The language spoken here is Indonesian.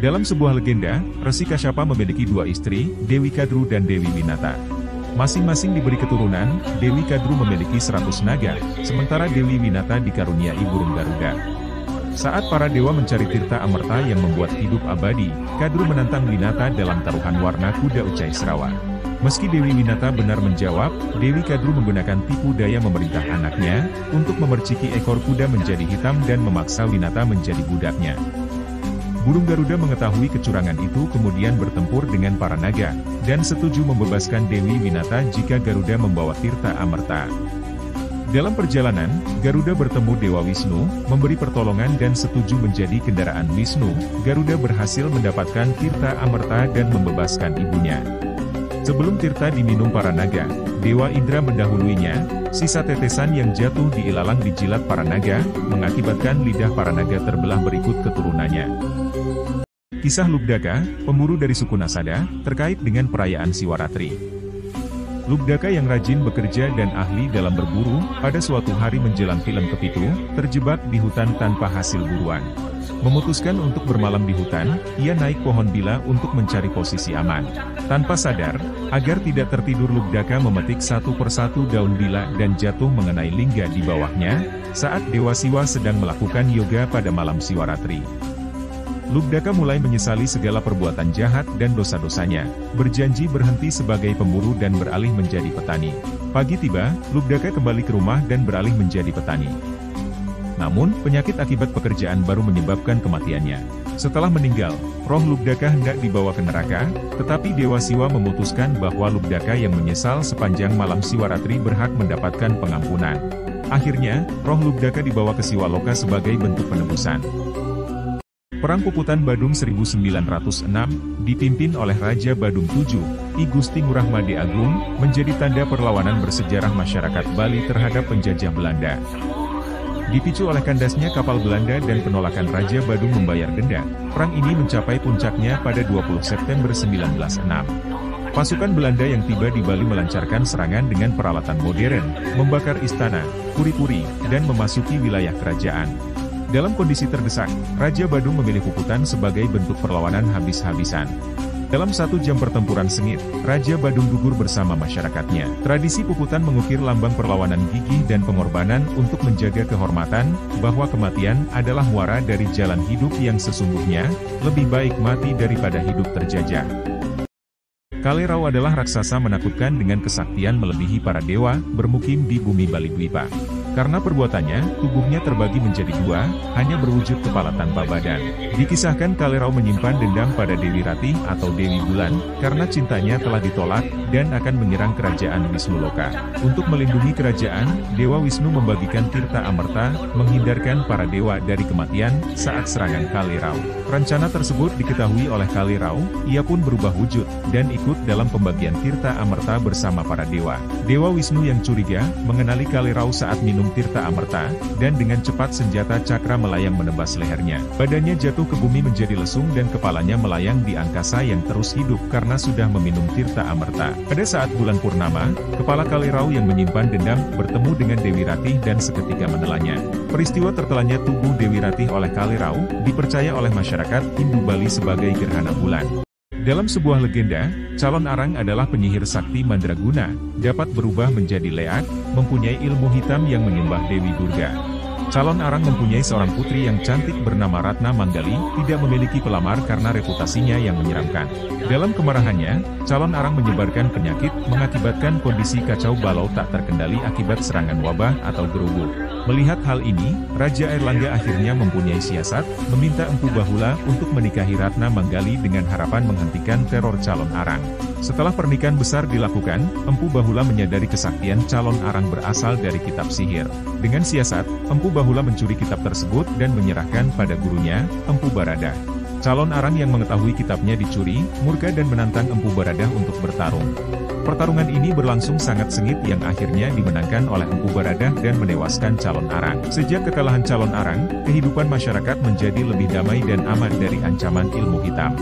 Dalam sebuah legenda, Resi Kasyapa memiliki dua istri, Dewi Kadru dan Dewi Winata. Masing-masing diberi keturunan, Dewi Kadru memiliki 100 naga, sementara Dewi Winata dikaruniai burung Garuda. Saat para dewa mencari tirta amerta yang membuat hidup abadi, Kadru menantang Winata dalam taruhan warna kuda Ucai Serawa. Meski Dewi Winata benar menjawab, Dewi Kadru menggunakan tipu daya memerintah anaknya, untuk memerciki ekor kuda menjadi hitam dan memaksa Winata menjadi budaknya. Burung Garuda mengetahui kecurangan itu kemudian bertempur dengan para naga, dan setuju membebaskan Dewi Winata jika Garuda membawa tirta amerta. Dalam perjalanan, Garuda bertemu Dewa Wisnu, memberi pertolongan dan setuju menjadi kendaraan Wisnu. Garuda berhasil mendapatkan tirta amerta dan membebaskan ibunya. Sebelum tirta diminum para naga, Dewa Indra mendahuluinya. Sisa tetesan yang jatuh di ilalang dijilat para naga, mengakibatkan lidah para naga terbelah berikut keturunannya. Kisah Lubdaka, pemburu dari suku Nasada, terkait dengan perayaan Siwaratri. Lubdaka yang rajin bekerja dan ahli dalam berburu, pada suatu hari menjelang film kepitu, terjebak di hutan tanpa hasil buruan. Memutuskan untuk bermalam di hutan, ia naik pohon bila untuk mencari posisi aman. Tanpa sadar, agar tidak tertidur Lubdaka memetik satu persatu daun bila dan jatuh mengenai lingga di bawahnya, saat Dewa Siwa sedang melakukan yoga pada malam Siwaratri. Lubdaka mulai menyesali segala perbuatan jahat dan dosa-dosanya, berjanji berhenti sebagai pemburu dan beralih menjadi petani. Pagi tiba, Lubdaka kembali ke rumah dan beralih menjadi petani. Namun, penyakit akibat pekerjaan baru menyebabkan kematiannya. Setelah meninggal, roh Lubdaka hendak dibawa ke neraka, tetapi Dewa Siwa memutuskan bahwa Lubdaka yang menyesal sepanjang malam Siwaratri berhak mendapatkan pengampunan. Akhirnya, roh Lubdaka dibawa ke Siwaloka sebagai bentuk penebusan. Perang Puputan Badung 1906, dipimpin oleh Raja Badung VII, I Gusti Ngurah Made Agung, menjadi tanda perlawanan bersejarah masyarakat Bali terhadap penjajah Belanda. Dipicu oleh kandasnya kapal Belanda dan penolakan Raja Badung membayar denda, perang ini mencapai puncaknya pada 20 September 1906. Pasukan Belanda yang tiba di Bali melancarkan serangan dengan peralatan modern, membakar istana, puri-puri, dan memasuki wilayah kerajaan. Dalam kondisi terdesak, Raja Badung memilih Puputan sebagai bentuk perlawanan habis-habisan. Dalam 1 jam pertempuran sengit, Raja Badung gugur bersama masyarakatnya. Tradisi Puputan mengukir lambang perlawanan gigih dan pengorbanan untuk menjaga kehormatan, bahwa kematian adalah muara dari jalan hidup yang sesungguhnya, lebih baik mati daripada hidup terjajah. Kalerau adalah raksasa menakutkan dengan kesaktian melebihi para dewa, bermukim di bumi Bali Dwipa. Karena perbuatannya, tubuhnya terbagi menjadi 2, hanya berwujud kepala tanpa badan. Dikisahkan Kalerau menyimpan dendam pada Dewi Ratih atau Dewi Bulan, karena cintanya telah ditolak, dan akan menyerang kerajaan Wisnuloka. Untuk melindungi kerajaan, Dewa Wisnu membagikan tirta amerta, menghindarkan para dewa dari kematian, saat serangan Kalerau. Rencana tersebut diketahui oleh Kalerau, ia pun berubah wujud, dan ikut dalam pembagian tirta amerta bersama para dewa. Dewa Wisnu yang curiga, mengenali Kalerau saat minum tirta amerta, dan dengan cepat senjata cakra melayang menebas lehernya. Badannya jatuh ke bumi menjadi lesung dan kepalanya melayang di angkasa yang terus hidup karena sudah meminum tirta amerta. Pada saat bulan purnama, kepala Kalerau yang menyimpan dendam bertemu dengan Dewi Ratih dan seketika menelannya. Peristiwa tertelannya tubuh Dewi Ratih oleh Kalerau, dipercaya oleh masyarakat Hindu Bali sebagai gerhana bulan. Dalam sebuah legenda, calon arang adalah penyihir sakti mandraguna, dapat berubah menjadi leak, mempunyai ilmu hitam yang menyembah Dewi Durga. Calon arang mempunyai seorang putri yang cantik bernama Ratna Manggali, tidak memiliki pelamar karena reputasinya yang menyeramkan. Dalam kemarahannya, calon arang menyebarkan penyakit, mengakibatkan kondisi kacau balau tak terkendali akibat serangan wabah atau gerubu. Melihat hal ini, Raja Airlangga akhirnya mempunyai siasat, meminta Empu Bahula untuk menikahi Ratna Manggali dengan harapan menghentikan teror calon arang. Setelah pernikahan besar dilakukan, Empu Bahula menyadari kesaktian calon arang berasal dari kitab sihir. Dengan siasat, Empu Bahula mencuri kitab tersebut dan menyerahkan pada gurunya, Empu Baradah. Calon arang yang mengetahui kitabnya dicuri, murka dan menantang Empu Baradah untuk bertarung. Pertarungan ini berlangsung sangat sengit yang akhirnya dimenangkan oleh Empu Baradah dan menewaskan calon arang. Sejak kekalahan calon arang, kehidupan masyarakat menjadi lebih damai dan aman dari ancaman ilmu hitam.